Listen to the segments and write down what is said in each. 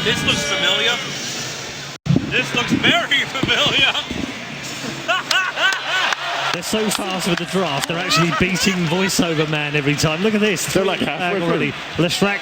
This looks familiar. This looks very familiar. They're so fast with the draft, they're actually beating voiceover man every time. Look at this. They're like halfway already. Leshrac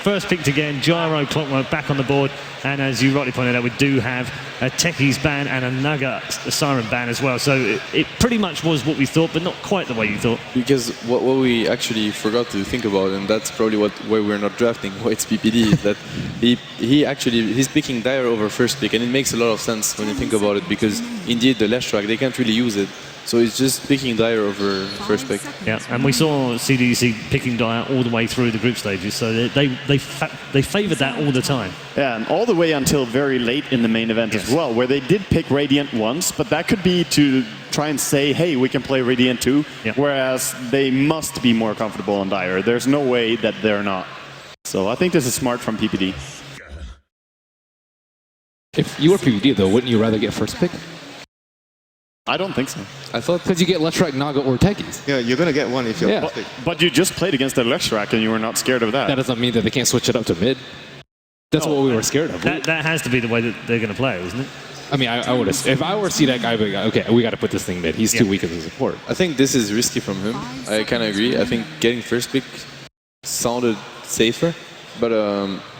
first picked again, Gyro Clockwork back on the board. And as you rightly pointed out, we do have a Techies ban and a Naga Siren ban as well. So it pretty much was what we thought, but not quite the way you thought. Because what we actually forgot to think about, and that's probably why we're not drafting White's PPD, is that he's picking Dire over first pick, and it makes a lot of sense when you think about it, because indeed the Leshrac, they can't really use it. So it's just picking Dire over first pick. Yeah, and we saw CDEC picking Dire all the way through the group stages, so they favoured that all the time. Yeah, and all the way until very late in the main event as well, where they did pick Radiant once, but that could be to try and say, hey, we can play Radiant too, whereas they must be more comfortable on Dire. There's no way that they're not. So I think this is smart from PPD. If you were PPD, though, wouldn't you rather get first pick? I don't think so. I thought because you get Leshrac, Naga, or Techies. Yeah, you're gonna get one if you're first pick. But you just played against the Leshrac and you were not scared of that. That doesn't mean that they can't switch it up to mid. That's what we were scared of. That has to be the way that they're going to play, isn't it? I mean, I would have. If I were CDEC, I'd be like, okay, we got to put this thing mid. He's too weak as a support. I think this is risky from him. I kind of agree. I think getting first pick sounded safer. But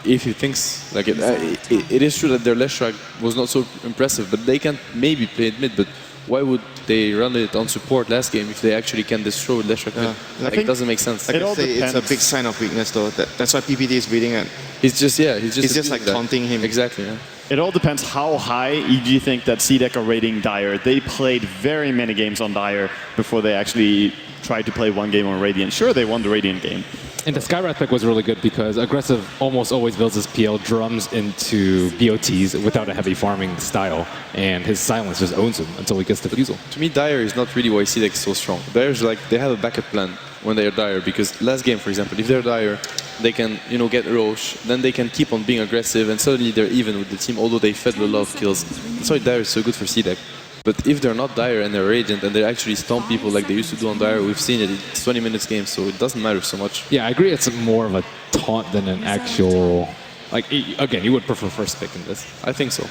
if he thinks like it is true that their Leshrac was not so impressive, but they can maybe play it mid. But why would they run it on support last game if they actually can destroy Leshrac mid? Like, it doesn't make sense. Like I say, it's a big sign of weakness, though. That's why PPD is reading it. He's just like taunting him. Exactly. Yeah. It all depends how high EG think that CDEC are rating Dire. They played very many games on Dire before they actually tried to play one game on Radiant. Sure, they won the Radiant game. And the Skywrath pick was really good because Aggressive almost always builds his PL drums into BOTs without a heavy farming style, and his silence just owns him until he gets the Fusel. To me, Dire is not really why CDEC is so strong. Dire's like, they have a backup plan when they are Dire, because last game, for example, if they're Dire, they can, get Roche, then they can keep on being aggressive, and suddenly they're even with the team, although they fed a lot of kills. That's why Dire is so good for CDEC. But if they're not Dire and they're Radiant and they actually stomp people like they used to do on Dire, we've seen it. It's 20 minutes game, so it doesn't matter so much. Yeah, I agree. It's more of a taunt than an actual... Like, again, you would prefer first pick in this. I think so.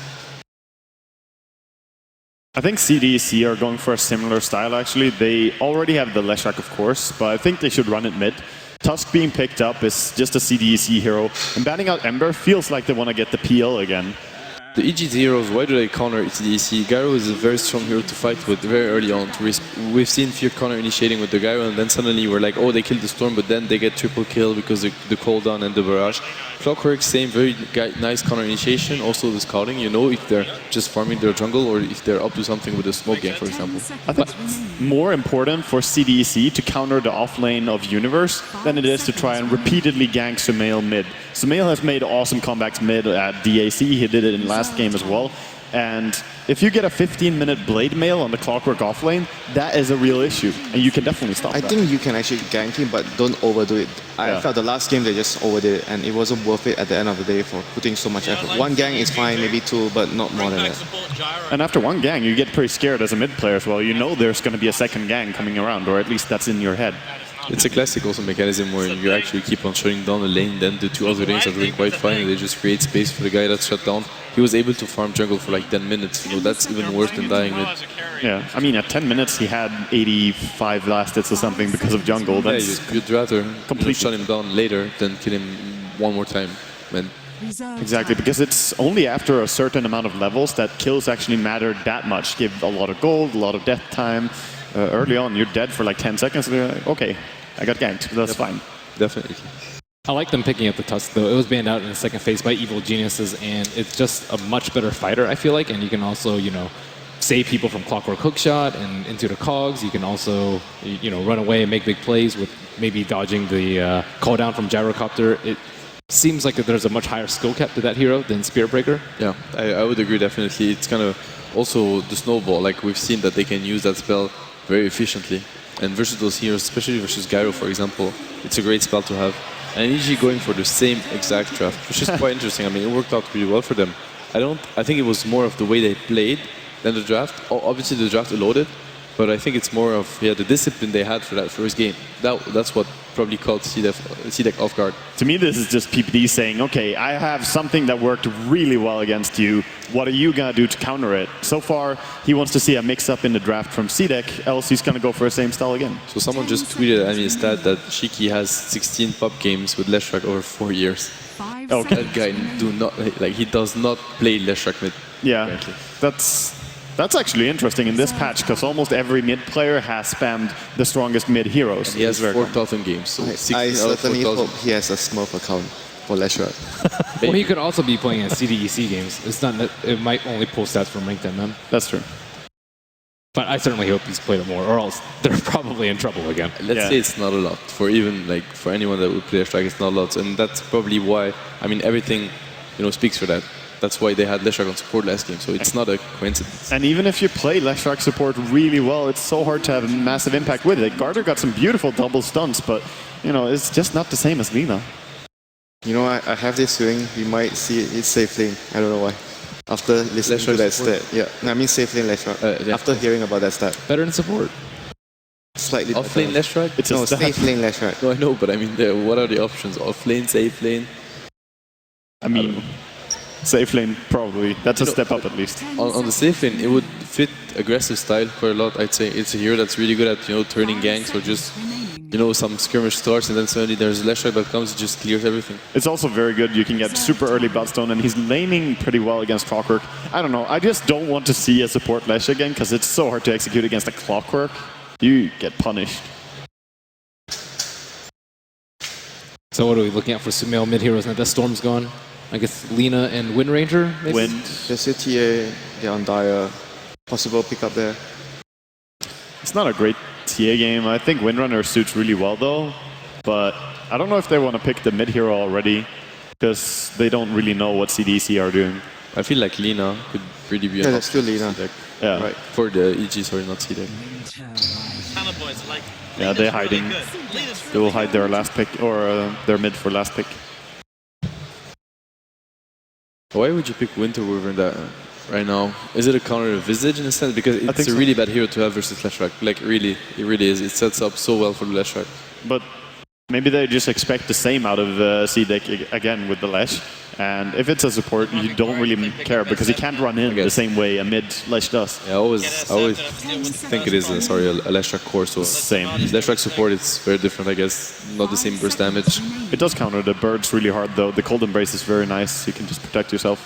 I think CDEC are going for a similar style, actually. They already have the Leshrac, of course, but I think they should run it mid. Tusk being picked up is just a CDEC hero, and banning out Ember feels like they want to get the PL again. The EG heroes, why do they counter CDEC? Gyro is a very strong hero to fight with very early on. We've seen Fear counter initiating with the Gyro, and then suddenly we're like, oh, they killed the Storm, but then they get triple kill because of the cooldown and the barrage. Clockwork, same very nice counter initiation. Also the scouting, if they're just farming their jungle or if they're up to something with a smoke game, for example. I think it's more important for CDEC to counter the offlane of Universe than it is to try and repeatedly gank Sumail mid. Sumail has made awesome comebacks mid at DAC. He did it in last game as well. And if you get a 15-minute blade mail on the Clockwork offlane, that is a real issue, and you can definitely stop that. I think you can actually gank him, but don't overdo it. I felt the last game they just overdid it, and it wasn't worth it at the end of the day for putting so much effort. One gang is fine, maybe two, but not more than that. And after one gang, you get pretty scared as a mid player as well. You know there's going to be a second gang coming around, or at least that's in your head. It's a classic also mechanism where you actually keep on shutting down a lane, then the two other lanes are doing quite fine, and they just create space for the guy that's shut down. He was able to farm jungle for like 10 minutes, that's even worse than dying mid. Yeah, I mean at 10 minutes he had 85 last hits or something because of jungle. That's you'd rather shut him down later than kill him one more time. Man. Exactly, because it's only after a certain amount of levels that kills actually matter that much. Give a lot of gold, a lot of death time. Early on, you're dead for like 10 seconds, and you're like, okay, I got ganked, that's fine. Definitely. I like them picking up the Tusk, though. It was banned out in the second phase by Evil Geniuses, and it's just a much better fighter, I feel like, and you can also, save people from Clockwork Hookshot and into the cogs. You can also, run away and make big plays with maybe dodging the call down from Gyrocopter. It seems like there's a much higher skill cap to that hero than Spirit Breaker. Yeah, I would agree, definitely. It's kind of also the snowball, like we've seen that they can use that spell very efficiently. And versus those heroes, especially versus Gyro, for example, it's a great spell to have. And EG going for the same exact draft, which is quite interesting. I mean, it worked out pretty well for them. I think it was more of the way they played than the draft. Obviously, the draft allowed it, But I think it's more of the discipline they had for that first game. That's what probably caught CDEC off guard. To me, this is just PPD saying, okay, I have something that worked really well against you. What are you going to do to counter it? So far, he wants to see a mix-up in the draft from CDEC, else he's going to go for the same style again. So someone just tweeted at me a stat that Shiki has 16 pop games with Leshrac over 4 years. Okay. That guy he does not play Leshrac mid. Yeah, apparently. that's actually interesting in this patch, because almost every mid player has spammed the strongest mid heroes. He has 4,000 games, so 16 I out of certainly 4,000. hope he has a Smurf account for Leshrac. Well, he could also be playing in CDEC games. It's not that it might only pull stats from ranked MM. That's true. But I certainly hope he's played it more, or else they're probably in trouble again. Let's say it's not a lot for even for anyone that would play Leshrac. It's not a lot, and that's probably why. I mean, everything speaks for that. That's why they had Leshrac on support last game, so it's not a coincidence. And even if you play Leshrac support really well, it's so hard to have a massive impact with it. Garter got some beautiful double stunts, but it's just not the same as Lina. I have this feeling we might see it safe lane. I don't know why. After listening to that stat. Yeah, no, I mean safe lane Leshrac. After hearing about that stat. Better than support. Slightly Off better. lane Leshrac? It's a No, stat. safe lane Leshrac. No, I know, but I mean, what are the options? Off lane, safe lane? I mean, safe lane, probably. That's a step up at least. On the safe lane, it would fit aggressive style quite a lot. I'd say it's a hero that's really good at turning ganks or just some skirmish starts, and then suddenly there's Leshrac that comes and just clears everything. It's also very good. You can get super early Bloodstone, and he's laning pretty well against Clockwork. I don't know. I just don't want to see a support Lesh again, because it's so hard to execute against a Clockwork. You get punished. So what are we looking at for Sumail mid heroes now that Storm's gone? I guess Lina and Wind Ranger, maybe? Wind. Just your TA, they're on Dire. Possible pick up there. It's not a great TA game. I think Windrunner suits really well, though. But I don't know if they want to pick the mid hero already, because they don't really know what CDEC are doing. I feel like Lina could really be Yeah, an that's still option Lina. for CDEC. Yeah. Right. For the EG, sorry, not CDEC. Yeah, they're hiding. They will hide their last pick, or their mid for last pick. Why would you pick Winter Wyvern that right now? Is it a counter to Visage in a sense? Because it's a so. really bad hero to have versus Leshrac. Like, really, it really is. It sets up so well for the Leshrac. But maybe they just expect the same out of CDEC again with the Lesh. And if it's a support, you don't really care, because he can't run in the same way a mid Lesh does. Yeah, I always think it is a Leshrac core. So Same. Leshrac support, it's very different, I guess. Not the same burst damage. It does counter the birds really hard, though. The Cold Embrace is very nice. You can just protect yourself.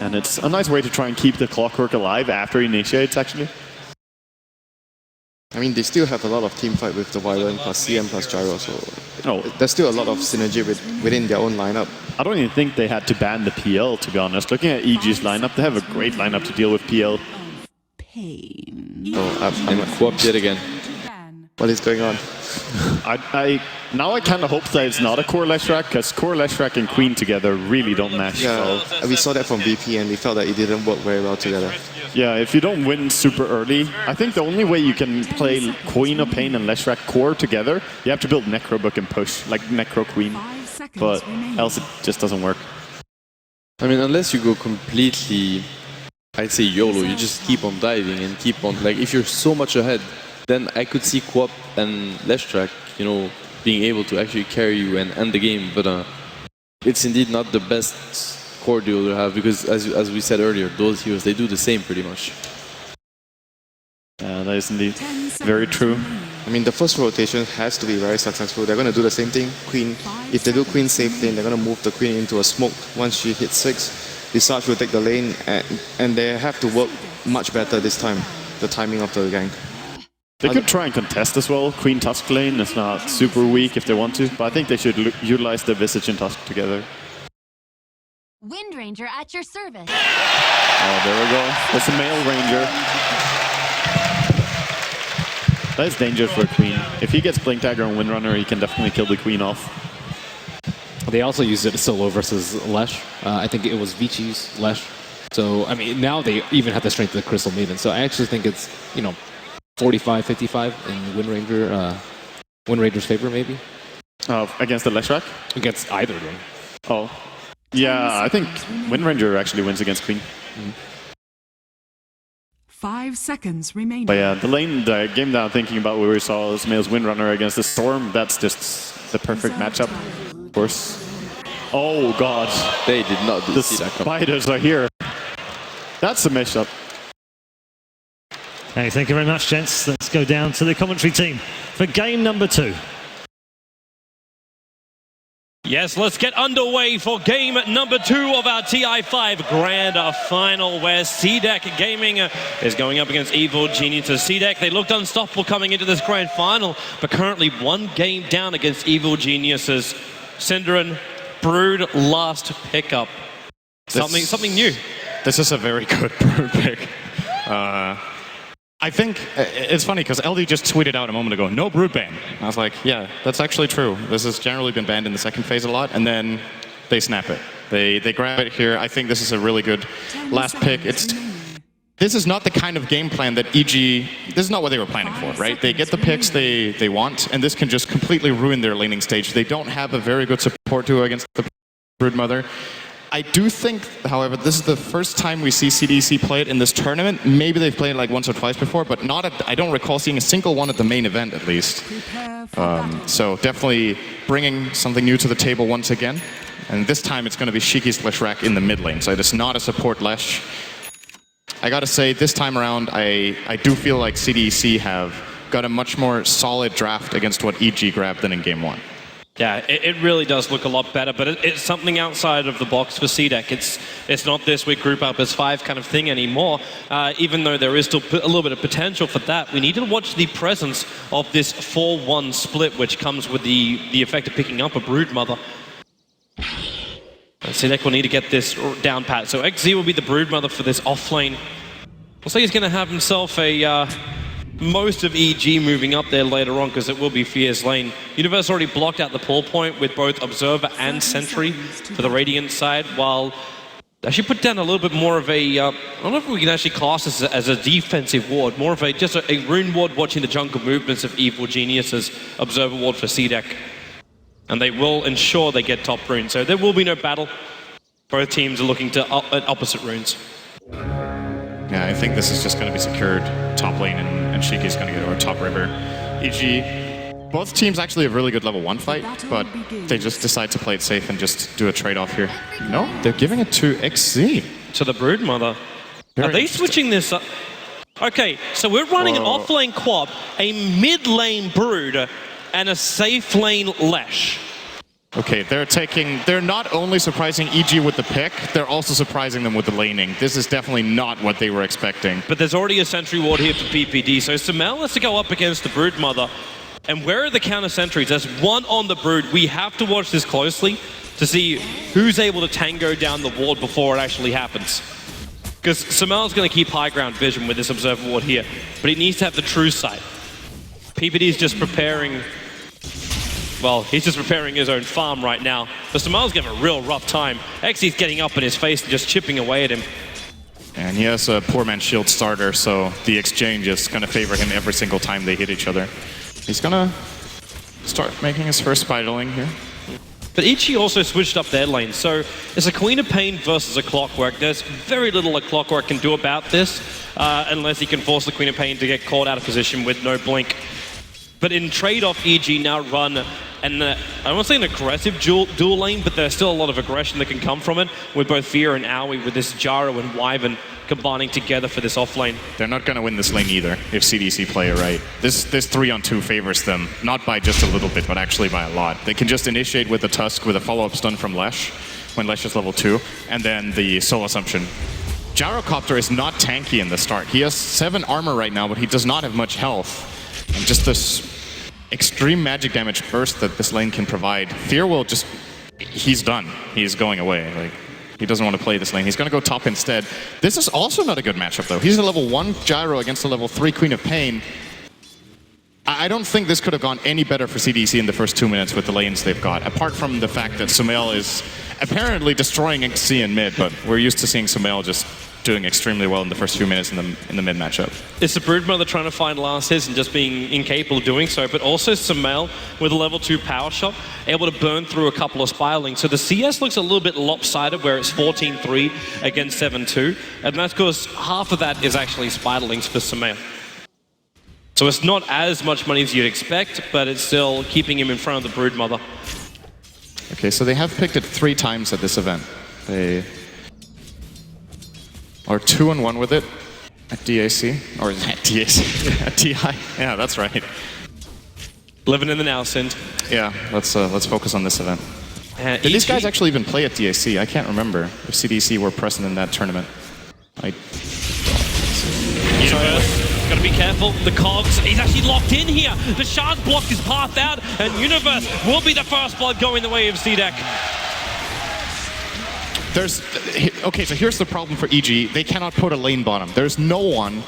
And it's a nice way to try and keep the Clockwork alive after he initiates, actually. I mean, they still have a lot of team fight with the Violent plus CM plus Gyro, so No, there's still a lot of synergy within their own lineup. I don't even think they had to ban the PL, to be honest. Looking at EG's lineup, they have a great lineup to deal with PL. So And Quap yet again. what is going on? Now I kind of hope that it's not a core Leshrac, because core Leshrac and Queen together really don't match well. Yeah, we saw that from VP, and we felt that it didn't work very well together. Yeah, if you don't win super early, I think the only way you can play Queen of Pain and Leshrac core together, you have to build Necrobook and push, like Necro Queen. But else it just doesn't work. I mean, unless you go completely, I'd say YOLO, you just keep on diving and keep on, like, if you're so much ahead, then I could see Quap and Leshrac, being able to actually carry you and end the game. But it's indeed not the best core duo to have, because as we said earlier, those heroes, they do the same pretty much. Yeah, that is indeed very true. I mean, the first rotation has to be very successful. They're going to do the same thing. Queen, if they do Queen safe lane, they're going to move the Queen into a smoke. Once she hits 6, Visage will take the lane, and they have to work much better this time, the timing of the gank. They could try and contest as well. Queen Tusk lane is not super weak if they want to, but I think they should utilize the Visage and Tusk together. Wind Ranger at your service. Oh, there we go. That's a male Ranger. That is dangerous for a Queen. If he gets Blink Dagger on Windrunner, he can definitely kill the Queen off. They also used it solo versus Lesh. I think it was Vici's Lesh. So, I mean, now they even have the strength of the Crystal Maiden. So I actually think it's, 45-55 in Wind Ranger's favor, maybe? Against the Leshrac? Against either of them. Oh. Yeah, I think Wind Ranger actually wins against Queen. 5 seconds remaining. But yeah, the game now thinking about where we saw Sumail's Windrunner against the Storm, that's just the perfect matchup, of course. Oh god. They did not The see that coming. spiders are here. That's a mess up. Hey, thank you very much, gents. Let's go down to the commentary team for game number 2. Yes, let's get underway for game number 2 of our TI5 Grand Final, where CDEC Gaming is going up against Evil Geniuses. CDEC, they looked unstoppable coming into this Grand Final, but currently 1 game down against Evil Geniuses. Synderen, Brood last pickup. Something new. This is a very good Brood pick. I think it's funny because LD just tweeted out a moment ago, no Brood ban. I was like, yeah, that's actually true. This has generally been banned in the second phase a lot, and then they snap it. They grab it here. I think this is a really good last pick. This is not the kind of game plan that EG, this is not what they were planning for, right? They get the picks they want, and this can just completely ruin their laning stage. They don't have a very good support duo against the Brood Mother. I do think, however, this is the first time we see CDEC play it in this tournament. Maybe they've played it like once or twice before, but not I don't recall seeing a single one at the main event, at least. So definitely bringing something new to the table once again. And this time it's going to be Shiki/Rack in the mid lane, so it is not a support Lesh. I gotta say, this time around, I do feel like CDEC have got a much more solid draft against what EG grabbed than in game 1. Yeah, it really does look a lot better, but it's something outside of the box for CDEC. It's not this week group up as 5 kind of thing anymore, even though there is still a little bit of potential for that. We need to watch the presence of this 4-1 split, which comes with the effect of picking up a Brood Mother. CDEC will need to get this down pat. So XZ will be the Brood Mother for this offlane. We'll say he's going to have himself a... most of EG moving up there later on, because it will be Fear's lane. Universe already blocked out the pull point with both Observer and Sentry for the Radiant side, while actually put down a little bit more of a, I don't know if we can actually class this as a defensive ward, more of just a rune ward watching the jungle movements of Evil Geniuses, Observer ward for CDEC. And they will ensure they get top rune, so there will be no battle. Both teams are looking to at opposite runes. Yeah, I think this is just going to be secured top lane, and Shiki's going to go to our top river. EG, both teams actually have really good level 1 fight, but they just decide to play it safe and just do a trade-off here. No, they're giving it to XZ. To the Brood Mother. Are they switching this up? Okay, so we're running an off-lane Quap, a mid-lane Brood, and a safe lane Lesh. Okay, they're not only surprising EG with the pick, they're also surprising them with the laning. This is definitely not what they were expecting. But there's already a sentry ward here for PPD, so Sumail has to go up against the Brood Mother. And where are the counter sentries? There's one on the Brood. We have to watch this closely to see who's able to tango down the ward before it actually happens. Because Sumail's going to keep high ground vision with this Observer ward here, but he needs to have the true sight. PPD's just preparing... Well, he's just preparing his own farm right now. But Sumail's getting a real rough time. XZ's getting up in his face and just chipping away at him. And he has a poor man's shield starter, so the exchange is going to favor him every single time they hit each other. He's going to start making his first spiraling here. But Ichi also switched up their lane, so it's a Queen of Pain versus a Clockwork. There's very little a Clockwork can do about this, unless he can force the Queen of Pain to get caught out of position with no blink. But in trade-off, EG now run and I don't want to say an aggressive dual lane, but there's still a lot of aggression that can come from it, with both Fear and Aoi, with this Jaro and Wyvern combining together for this off lane. They're not going to win this lane either if CDC play it right. This 3-on-2 favors them, not by just a little bit, but actually by a lot. They can just initiate with the Tusk with a follow-up stun from Lesh, when Lesh is level 2, and then the Soul Assumption. Gyrocopter is not tanky in the start. He has 7 armor right now, but he does not have much health. And just this extreme magic damage burst that this lane can provide. Fear will just... he's done. He's going away. Like, he doesn't want to play this lane. He's going to go top instead. This is also not a good matchup, though. He's a level 1 Gyro against a level 3 Queen of Pain. I don't think this could have gone any better for CDEC in the first 2 minutes with the lanes they've got, apart from the fact that Sumail is apparently destroying XC in mid, but we're used to seeing Sumail just doing extremely well in the first few minutes in the mid matchup. It's the Broodmother trying to find last hits and just being incapable of doing so, but also Sumail with a level 2 power shot, able to burn through a couple of Spirelings. So the CS looks a little bit lopsided where it's 14-3 against 7-2, and that's because half of that is actually Spirelings for Sumail. So it's not as much money as you'd expect, but it's still keeping him in front of the Broodmother. Okay, so they have picked it 3 times at this event. They are 2-1 with it at DAC, or at DAC, at TI. Yeah, that's right. Living in the now, Sind. Yeah, let's focus on this event. Did these guys actually even play at DAC? I can't remember if CDEC were present in that tournament. Universe, gotta be careful. The cogs, he's actually locked in here. The Shards blocked his path out, and Universe will be the first blood going the way of CDEC. Okay, so here's the problem for EG. They cannot put a lane bottom. There's no one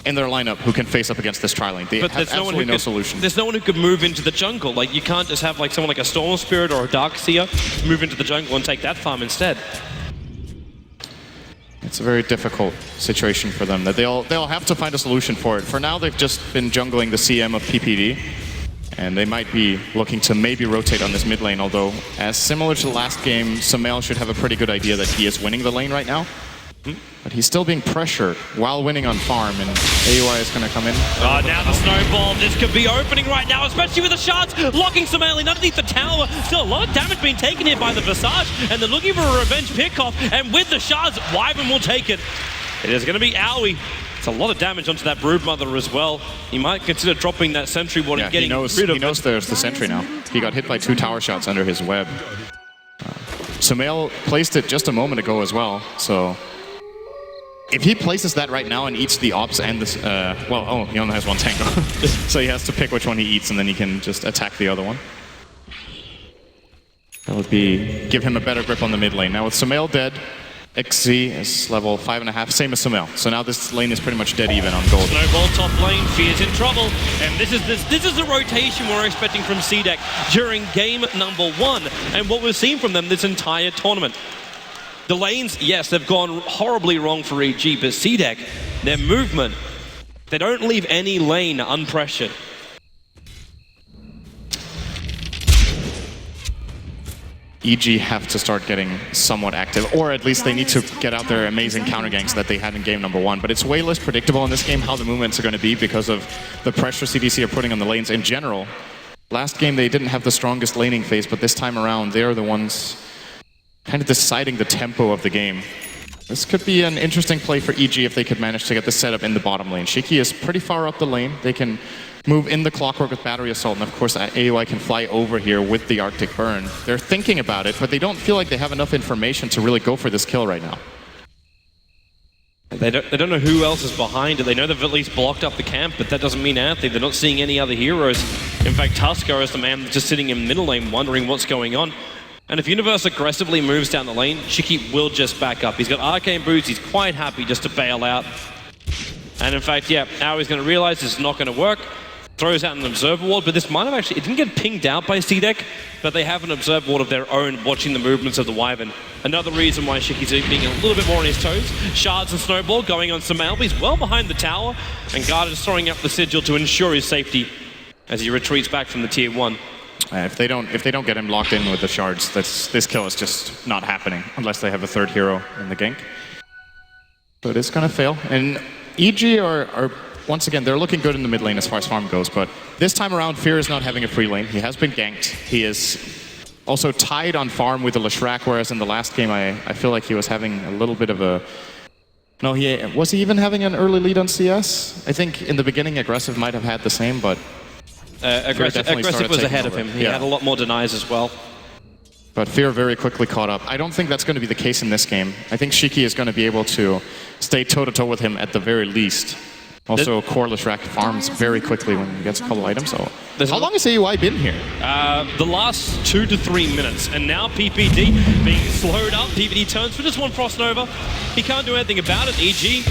in their lineup who can face up against this tri-lane. They have absolutely no solution. There's no one who could move into the jungle. Like, you can't just have like someone like a Storm Spirit or a Darkseer move into the jungle and take that farm instead. It's a very difficult situation for them. That they'll have to find a solution for it. For now, they've just been jungling the CM of PPD, and they might be looking to maybe rotate on this mid lane, although, as similar to the last game, Sumail should have a pretty good idea that he is winning the lane right now. But he's still being pressured while winning on farm, and AUI is going to come in. Oh, now the snowball. This could be opening right now, especially with the Shards locking Sumail in underneath the tower. Still a lot of damage being taken here by the Visage, and they're looking for a revenge pickoff, and with the Shards, Wyvern will take it. It is going to be Owie. It's a lot of damage onto that Broodmother as well. He might consider dropping that sentry ward and getting rid of it. He knows there's the sentry now. He got hit by 2 tower shots under his web. Sumail placed it just a moment ago as well, so if he places that right now and eats the ops and this, he only has 1 tango. So he has to pick which one he eats and then he can just attack the other one. That would give him a better grip on the mid lane. Now with Sumail dead, XZ is level 5.5, same as Sumail. So now this lane is pretty much dead even on gold. Snowball top lane, Fear's in trouble. And this is the rotation we're expecting from CDEC during game number 1. And what we've seen from them this entire tournament. The lanes, yes, they've gone horribly wrong for EG, but CDEC, their movement, they don't leave any lane unpressured. EG have to start getting somewhat active, or at least they need to get out their amazing counter ganks that they had in game number 1. But it's way less predictable in this game how the movements are going to be because of the pressure CDC are putting on the lanes in general. Last game they didn't have the strongest laning phase, but this time around they're the ones kind of deciding the tempo of the game. This could be an interesting play for EG if they could manage to get the setup in the bottom lane. Shiki is pretty far up the lane. They can move in the Clockwork with Battery Assault, and of course AUI can fly over here with the Arctic Burn. They're thinking about it, but they don't feel like they have enough information to really go for this kill right now. They don't know who else is behind it. They know they've at least blocked up the camp, but that doesn't mean anything. They're not seeing any other heroes. In fact, Tusker is the man just sitting in middle lane wondering what's going on. And if Universe aggressively moves down the lane, Shiki will just back up. He's got Arcane Boots, he's quite happy just to bail out. And in fact, yeah, now he's going to realize this is not going to work. Throws out an Observer Ward, but this might have actually, it didn't get pinged out by CDEC, but they have an Observer Ward of their own watching the movements of the Wyvern. Another reason why Shiki's being a little bit more on his toes. Shards and Snowball going on Sumail, but he's well behind the tower, and Guard is throwing up the Sigil to ensure his safety as he retreats back from the tier 1. If they don't get him locked in with the Shards, this kill is just not happening unless they have a 3rd hero in the gank. So it is going to fail. And EG are once again, they're looking good in the mid lane as far as farm goes, but this time around, Fear is not having a free lane. He has been ganked. He is also tied on farm with the Leshrac, whereas in the last game, I feel like he was having a little bit of a... No, was he even having an early lead on CS? I think in the beginning, Aggressive might have had the same, but... Aggressive was ahead of him. He had a lot more denies as well. But Fear very quickly caught up. I don't think that's going to be the case in this game. I think Shiki is going to be able to stay toe-to-toe with him at the very least. Also, Core Leshrac farms very quickly when he gets a couple items. So, how long has AUI been here? The last 2 to 3 minutes, and now PPD being slowed up. PPD turns for just 1 Frost Nova. He can't do anything about it. EG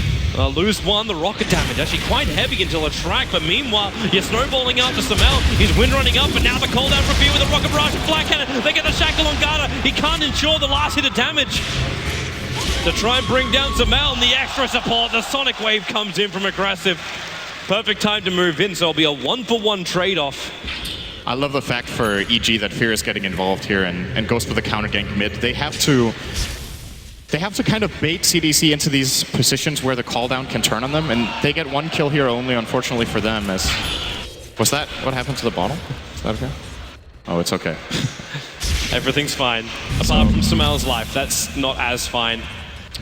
lose 1. The rocket damage actually quite heavy until a track, but meanwhile, you're snowballing out to Sumail. He's wind running up, but now the cooldown for Fear with a rocket barrage and Black Cannon. They get the shackle on Garda. He can't ensure the last hit of damage. to try and bring down Zamel, and the extra support. The Sonic Wave comes in from Aggressive. Perfect time to move in, so it'll be a 1-for-1 trade-off. I love the fact for EG that Fear is getting involved here and goes for the counter gank mid. They have to kind of bait CDEC into these positions where the cooldown can turn on them, and they get one kill here only, unfortunately for them. Was that what happened to the bottle? Is that okay? Oh, it's okay. Everything's fine. Apart from Samel's life, that's not as fine.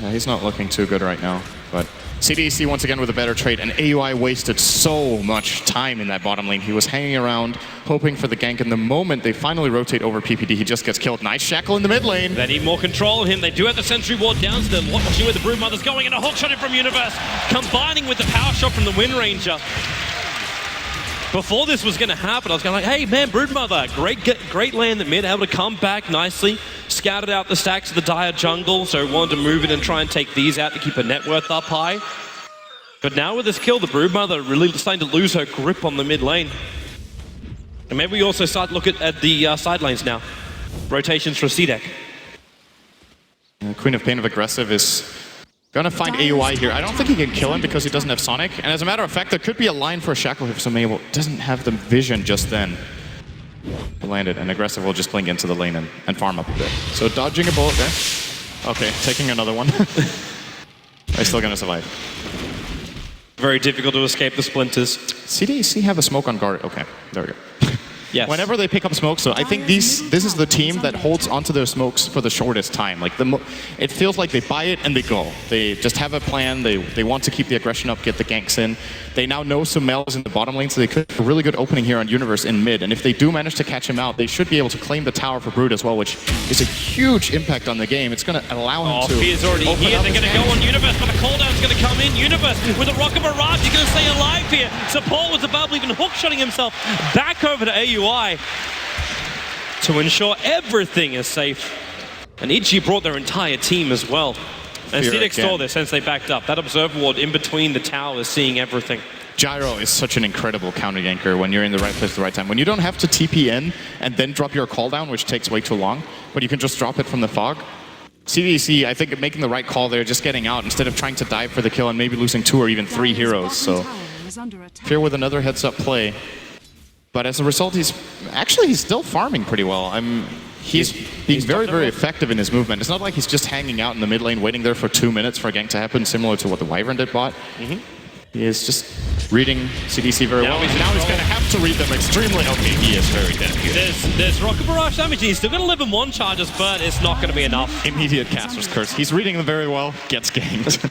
Yeah, he's not looking too good right now, but CDEC once again with a better trade, and AUI wasted so much time in that bottom lane. He was hanging around, hoping for the gank, and the moment they finally rotate over PPD, he just gets killed. Nice shackle in the mid lane. They need more control of him. They do have the sentry ward down still. Watching where the Broodmother's going, and a hook shot in from Universe, combining with the power shot from the Wind Ranger. Before this was going to happen, I was going like, hey man, Broodmother, great land at mid, able to come back nicely, scouted out the stacks of the Dire jungle, so wanted to move in and try and take these out to keep her net worth up high. But now with this kill, the Broodmother really starting to lose her grip on the mid lane. And maybe we also start looking at the side lanes now. Rotations for CDEC. Queen of Pain of Aggressive is gonna find AUI here. I don't think he can kill him because he doesn't have Sonic. And as a matter of fact, there could be a line for a Shackle if Samuel doesn't have the vision just then. Landed, and Aggressive will just blink into the lane and farm up a bit. So dodging a bullet there. Okay, taking another one. They're still gonna survive. Very difficult to escape the splinters. CDEC have a smoke on guard. Okay, there we go. Yes. Whenever they pick up smoke, so I think this is the team that holds onto their smokes for the shortest time. Like it feels like they buy it and they go. They just have a plan. They want to keep the aggression up, get the ganks in. They now know Summel is in the bottom lane, so they could have a really good opening here on Universe in mid. And if they do manage to catch him out, they should be able to claim the tower for Brood as well, which is a huge impact on the game. It's going to allow him to. Fear's already here. They're going to go on Universe, but the cooldown's going to come in. Universe with a Rocket Barrage. He's going to stay alive here. Support was above, even hook-shotting himself back over to AUI to ensure everything is safe. And EG brought their entire team as well. And CDEC saw this since they backed up. That Observer Ward in between the towers, seeing everything. Gyro is such an incredible counter ganker when you're in the right place at the right time. When you don't have to TP in and then drop your call down, which takes way too long, but you can just drop it from the fog. CDEC, I think, making the right call there, just getting out instead of trying to dive for the kill and maybe losing 2 or even 3 heroes. So Fear with another heads-up play. But as a result, he's still farming pretty well. He's being very effective in his movement. It's not like he's just hanging out in the mid lane waiting there for 2 minutes for a gank to happen, similar to what the Wyvern did bot. He is just reading CDEC very well. Now he's going to have to read them extremely. Okay, he is very dead here. There's Rocket Barrage damage. He's still going to live in 1 charges, but it's not going to be enough. Immediate Caster's Curse. He's reading them very well, gets ganked.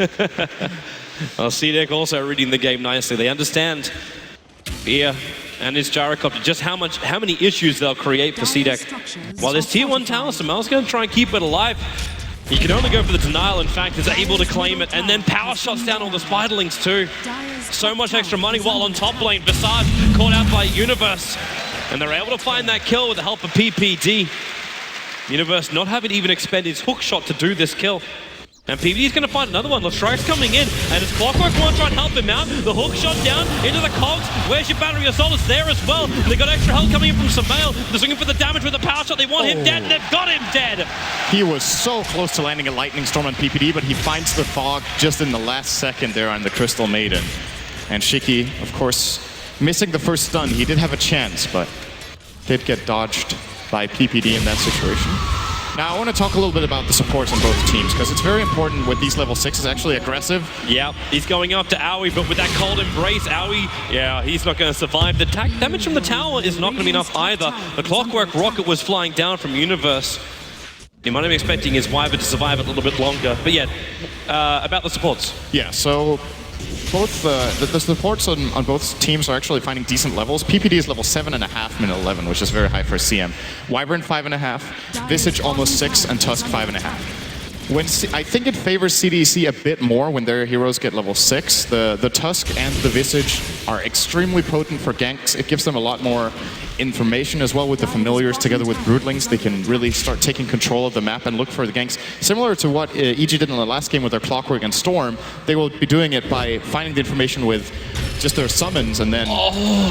Well, CDEC also reading the game nicely. They understand Fear and his gyrocopter, just how many issues they'll create for CDEC. While this tier 1 tower, Samel's going to try and keep it alive. He can only go for the denial, in fact, is able to claim it, and then power shots down all the Spiderlings too. So much extra money while on top lane. Visage caught out by Universe, and they're able to find that kill with the help of PPD. Universe not having to even expend his hook shot to do this kill. And PPD's going to find another one. Strike's coming in, and as Clockwork wants to try and help him out. The hook shot down into the cogs. Where's your battery assault? It's there as well. They got extra health coming in from Samuel. They're looking for the damage with the power shot. They want him dead, and they've got him dead. He was so close to landing a Lightning Storm on PPD, but he finds the fog just in the last second there on the Crystal Maiden. And Shiki, of course, missing the first stun. He did have a chance, but did get dodged by PPD in that situation. Now, I want to talk a little bit about the supports on both teams, because it's very important with these level 6s, actually aggressive. Yeah, he's going after Aoi, but with that cold embrace, Aoi, yeah, he's not going to survive. The damage from the tower is not going to be enough either. The Clockwork Rocket was flying down from Universe. You might have been expecting his Wyvern to survive a little bit longer. But yeah, about the supports. Yeah, so both the supports on both teams are actually finding decent levels. PPD is level 7.5, min 11, which is very high for CM. Wyvern 5.5, Visage almost 6, and Tusk 5.5. I think it favors CDEC a bit more when their heroes get level 6. The Tusk and the Visage are extremely potent for ganks. It gives them a lot more information as well with the familiars together with Broodlings. They can really start taking control of the map and look for the ganks. Similar to what EG did in the last game with their Clockwork and Storm, they will be doing it by finding the information with just their summons and then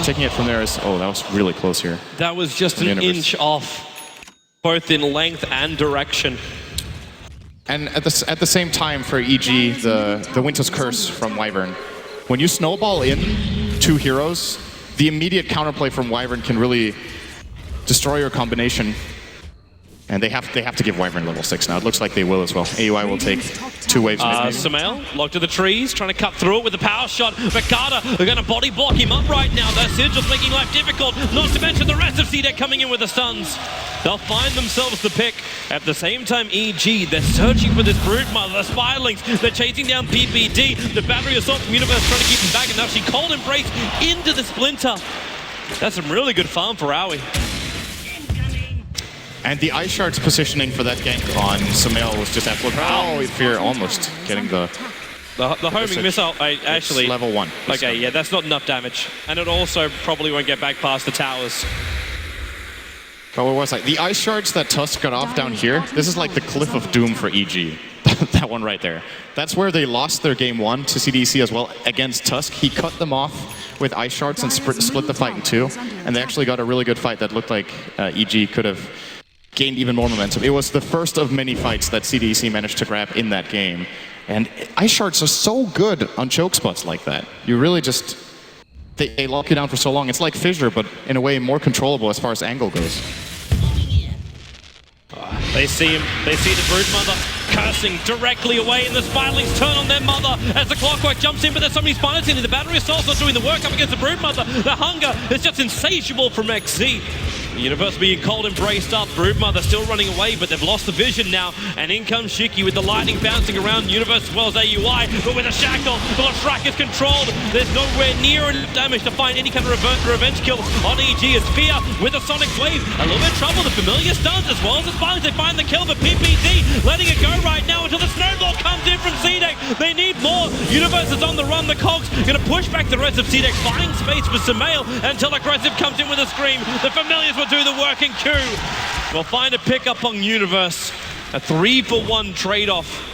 taking it from there. Oh, that was really close here. That was just an inch off, both in length and direction. And at the same time for EG, the Winter's Curse from Wyvern. When you snowball in 2 heroes, the immediate counterplay from Wyvern can really destroy your combination. And they have to give Wyvern level 6 now. It looks like they will as well. AUI will take 2 waves. Sumail locked to the trees, trying to cut through it with the power shot. Vakata are going to body block him up right now. Their Sigil's making life difficult, not to mention the rest of CDEC coming in with the stuns. They'll find themselves the pick. At the same time, EG, they're searching for this Broodmother, the Spirelings, they're chasing down PPD. The battery assault from Universe trying to keep him back, and now she cold embrace into the Splinter. That's some really good farm for Aoi. And the Ice Shard's positioning for that gank on Sumail was just absolute. Oh, Fear almost getting the homing missile, actually... It's level 1. Okay, yeah, that's not enough damage. And it also probably won't get back past the towers. Oh, what was that? The Ice Shards that Tusk got off down here, this is like the Cliff of Doom for EG. That one right there. That's where they lost their game 1 to CDEC as well against Tusk. He cut them off with Ice Shards and split the fight in 2. And they actually got a really good fight that looked like EG could have gained even more momentum. It was the first of many fights that CDEC managed to grab in that game. And Ice Shards are so good on choke spots like that. You really just... They lock you down for so long. It's like Fissure, but in a way more controllable as far as angle goes. They see him. They see the Broodmother cursing directly away, and the Spirelings turn on their mother as the Clockwork jumps in, but there's so many Spirelings in. The battery assault's not doing the work up against the Broodmother. The hunger is just insatiable from XZ. The Universe being cold embraced up. Broodmother still running away, but they've lost the vision now. And in comes Shiki with the lightning bouncing around Universe as well as AUI, but with a shackle, the Lashrak is controlled. There's nowhere near enough damage to find any kind of revenge kill on EG as Fear with a Sonic Wave. A little bit of trouble. The familiar stuns as well as the Spirelings. They find the kill, but PPD letting it go right now until the Snowball comes in from CDEC. They need more. Universe is on the run. The Cogs going to push back the rest of CDEC, buying space for Sumail until Aggressive comes in with a scream. The Familiars will do the work in Q. We'll find a pickup on Universe. A 3-for-1 trade-off.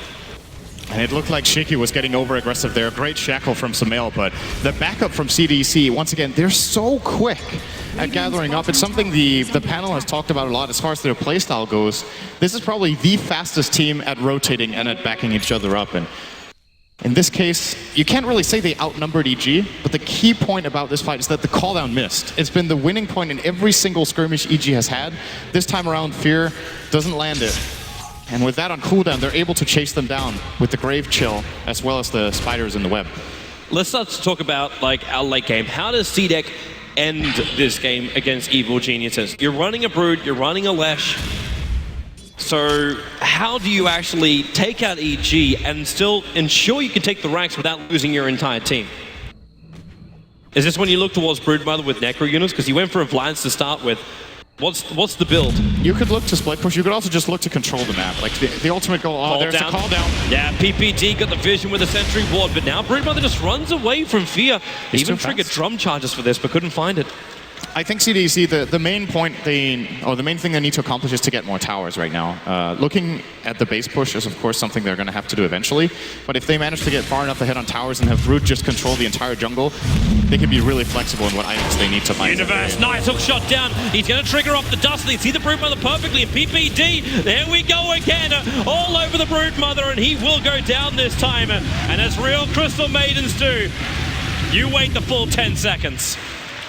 And it looked like Shiki was getting over-aggressive there. Great shackle from Sumail, but the backup from CDEC, once again, they're so quick at gathering up. It's something the panel has talked about a lot as far as their playstyle goes. This is probably the fastest team at rotating and at backing each other up. And in this case, you can't really say they outnumbered EG, but the key point about this fight is that the calldown missed. It's been the winning point in every single skirmish EG has had. This time around, Fear doesn't land it. And with that on cooldown, they're able to chase them down with the Grave Chill, as well as the spiders in the web. Let's start to talk about like our late game. How does CDEC end this game against Evil Geniuses? You're running a Brood, you're running a Lesh. So how do you actually take out EG and still ensure you can take the ranks without losing your entire team? Is this when you look towards Broodmother with Necro units? Because you went for a Vlance to start with. What's the build? You could look to split push. You could also just look to control the map. Like the ultimate goal. Oh, there's a call down. Yeah, PPD got the vision with a Sentry Ward, but now Broodmother just runs away from Fear. Even triggered drum charges for this, but couldn't find it. I think CDEC, the main point the main thing they need to accomplish is to get more towers right now. Looking at the base push is of course something they're going to have to do eventually, but if they manage to get far enough ahead on towers and have Brood just control the entire jungle, they can be really flexible in what items they need to find. Universe, nice hook shot down. He's going to trigger off the dust. They see the Broodmother perfectly, and PPD, there we go again, all over the Broodmother, and he will go down this time. And as real Crystal Maidens do, you wait the full 10 seconds.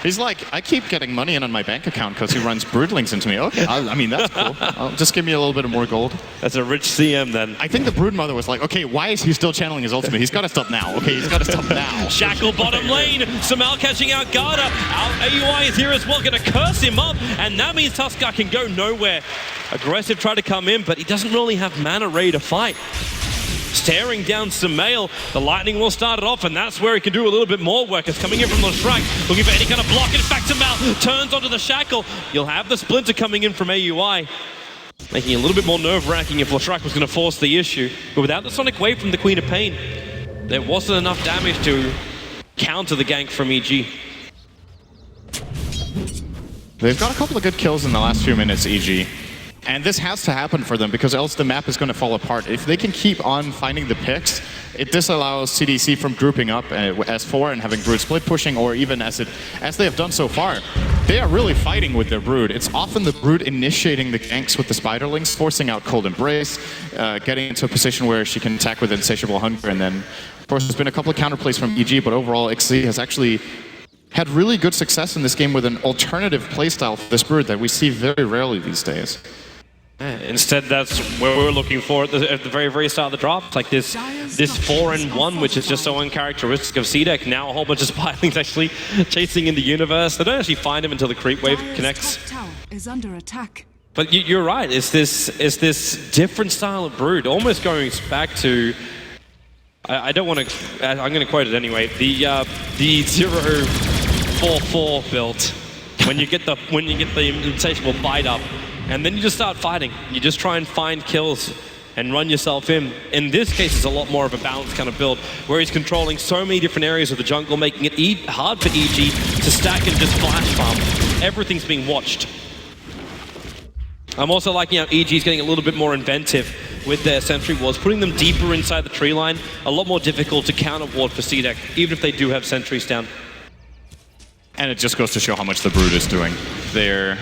He's like, I keep getting money in on my bank account because he runs Broodlings into me. Okay, I mean, that's cool. Just give me a little bit of more gold. That's a rich CM then. I think the Broodmother was like, okay, why is he still channeling his ultimate? He's got to stop now. Okay, he's got to stop now. Shackle bottom lane. Sumail catching out Garda. Our AUI is here as well, going to curse him up. And that means Tuskar can go nowhere. Aggressive try to come in, but he doesn't really have mana ready to fight. Staring down Sumail, the lightning will start it off, and that's where he can do a little bit more work. It's coming in from Lashrak, looking for any kind of block. In fact, Sumail turns onto the shackle. You'll have the Splinter coming in from AUI, making it a little bit more nerve-wracking if Lashrak was going to force the issue. But without the Sonic Wave from the Queen of Pain, there wasn't enough damage to counter the gank from EG. They've got a couple of good kills in the last few minutes, EG. And this has to happen for them because else the map is going to fall apart. If they can keep on finding the picks, it disallows CDEC from grouping up as 4 and having Brood split pushing, or even as they have done so far. They are really fighting with their Brood. It's often the Brood initiating the ganks with the Spiderlings, forcing out Cold Embrace, getting into a position where she can attack with Insatiable Hunger, and then, of course, there's been a couple of counterplays from EG, but overall, XZ has actually had really good success in this game with an alternative playstyle for this Brood that we see very rarely these days. Instead, that's where we were looking for at the very, very start of the draft. Like this 4-1, which is just so uncharacteristic of CDEC. Now a whole bunch of Spirelings actually chasing in the universe. They don't actually find him until the creep wave connects. Is under attack. But you're right. It's this different style of Brood, almost going back to. I don't want to. I'm going to quote it anyway. The 0-4-4 build. When you get the insatiable bite up. And then you just start fighting. You just try and find kills and run yourself in. In this case, it's a lot more of a balanced kind of build, where he's controlling so many different areas of the jungle, making it hard for EG to stack and just flash farm. Everything's being watched. I'm also liking how EG's getting a little bit more inventive with their sentry wards, putting them deeper inside the tree line, a lot more difficult to counter ward for CDEC, even if they do have sentries down. And it just goes to show how much the Brood is doing. They're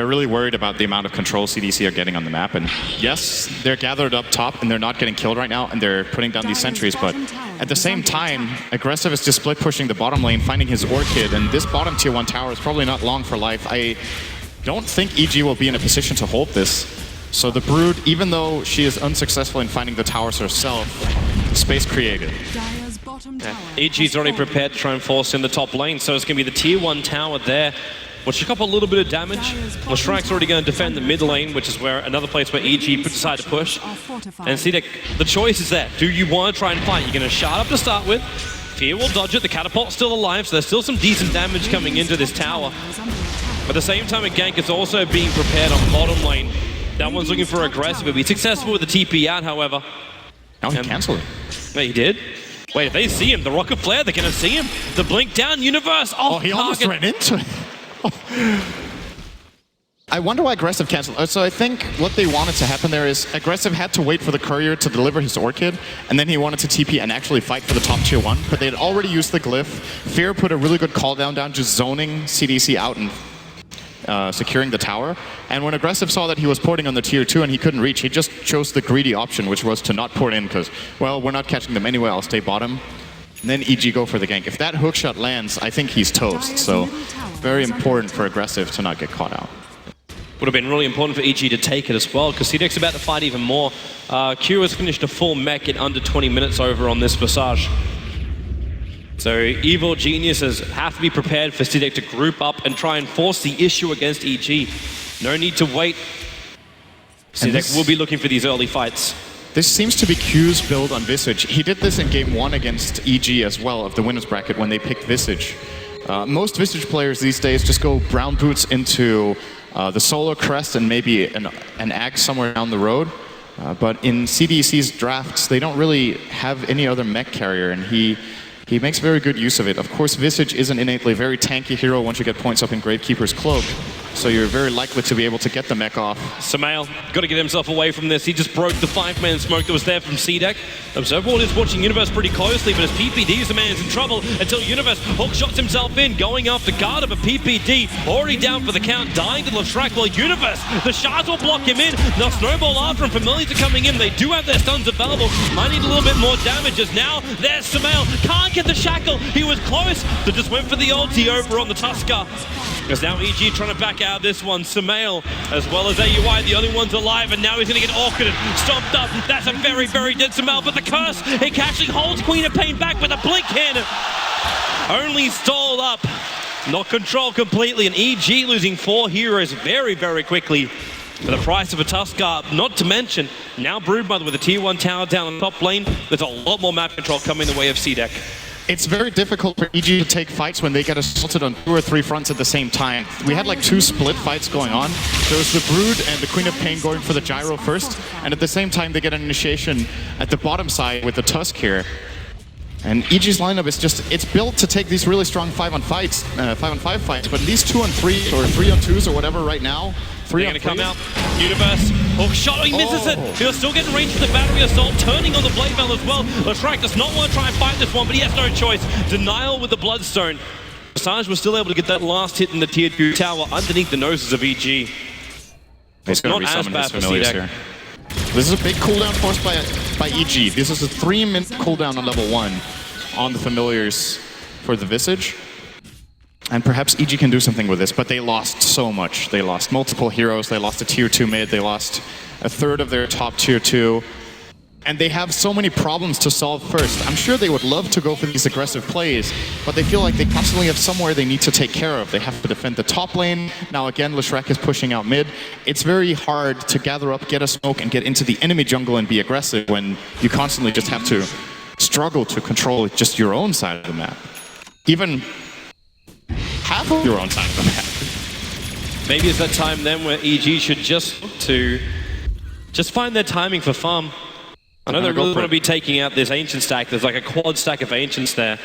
really worried about the amount of control CDEC are getting on the map, and yes, they're gathered up top and they're not getting killed right now, and they're putting down these sentries, but at the same time, Aggressive is just split pushing the bottom lane, finding his Orchid, and this bottom tier 1 tower is probably not long for life. I don't think EG will be in a position to hold this, so the Brood, even though she is unsuccessful in finding the towers herself, space created. EG's already prepared to try and force in the top lane, so it's going to be the tier 1 tower there. We'll check up a little bit of damage. Leshrakt's already going to defend the mid lane, which is where another place where EG decide to push. And CDEC, the choice is there. Do you want to try and fight? You're going to shard up to start with. Fear will dodge it. The catapult's still alive, so there's still some decent damage coming into this tower. But at the same time, a gank is also being prepared on bottom lane. That one's looking for Aggressive. He'll be successful with the TP out, however. Now he canceled it. Wait, he did? Wait, if they see him, the Rocket Flare, they're going to see him. The Blink down universe. Oh, he almost ran into it. I wonder why Aggressive canceled. So I think what they wanted to happen there is Aggressive had to wait for the courier to deliver his Orchid, and then he wanted to TP and actually fight for the top tier 1, but they had already used the glyph. Fear put a really good call down, just zoning CDEC out and securing the tower. And when Aggressive saw that he was porting on the tier 2 and he couldn't reach, he just chose the greedy option, which was to not port in because, well, we're not catching them anyway, I'll stay bottom. And then EG go for the gank. If that hookshot lands, I think he's toast. So very important for Aggressive to not get caught out. Would have been really important for EG to take it as well, because CDEC's about to fight even more. Q has finished a full mech in under 20 minutes over on this Visage. So Evil Geniuses have to be prepared for CDEC to group up and try and force the issue against EG. No need to wait. CDEC will be looking for these early fights. This seems to be Q's build on Visage. He did this in game 1 against EG as well of the winners bracket when they picked Visage. Most Visage players these days just go brown boots into the Solar Crest and maybe an axe somewhere down the road. But in CDEC's drafts, they don't really have any other mech carrier, and he makes very good use of it. Of course, Visage is an innately very tanky hero once you get points up in Gravekeeper's Cloak, so you're very likely to be able to get the mech off. Samael, got to get himself away from this. He just broke the 5-man smoke that was there from CDEC. Observable is watching Universe pretty closely, but as PPD, the man is in trouble until Universe hook shots himself in, going after Garda, but PPD already down for the count, dying to Leshract, while Universe, the shards will block him in. Now Snowball after him, Familiars are coming in. They do have their stuns available. Might need a little bit more damage as now there's Samael. Can't get the shackle. He was close, so just went for the ulti over on the Tusker. As now EG trying to back out of this one. Samael, as well as AUI, the only ones alive, and now he's going to get orchided, stomped up. That's a very, very dead Samael, but the curse, it actually holds Queen of Pain back, but the blink in only stalled up. Not controlled completely, and EG losing 4 heroes very, very quickly for the price of a Tusker. Not to mention, now Broodmother with a tier 1 tower down on the top lane. There's a lot more map control coming the way of CDEC. It's very difficult for EG to take fights when they get assaulted on 2 or 3 fronts at the same time. We had like 2 split fights going on. There was the Brood and the Queen of Pain going for the gyro first, and at the same time they get an initiation at the bottom side with the Tusk here. And EG's lineup is just, it's built to take these really strong 5-on-5 fights, but these 2-on-3 or 3-on-2s or whatever right now, 3-on-3. They're gonna come out. Universe Hook shot, he misses it. He'll still get range for the battery assault, turning on the blade mail as well. Latrak does not want to try and fight this one, but he has no choice. Denial with the bloodstone. Visage was still able to get that last hit in the tier 2 tower underneath the noses of EG. He's going to Not as resummon bad his for familiars CDEC. here. This is a big cooldown forced by EG. This is a 3-minute cooldown on level 1 on the familiars for the Visage. And perhaps EG can do something with this, but they lost so much. They lost multiple heroes, they lost a tier 2 mid, they lost a third of their top tier 2. And they have so many problems to solve first. I'm sure they would love to go for these aggressive plays, but they feel like they constantly have somewhere they need to take care of. They have to defend the top lane. Now again, Latrak is pushing out mid. It's very hard to gather up, get a smoke, and get into the enemy jungle and be aggressive when you constantly just have to struggle to control just your own side of the map. Even half of your own side of the map. Maybe it's that time then where EG should just look to find their timing for farm. I know they really want to be taking out this ancient stack. There's like a quad stack of ancients there.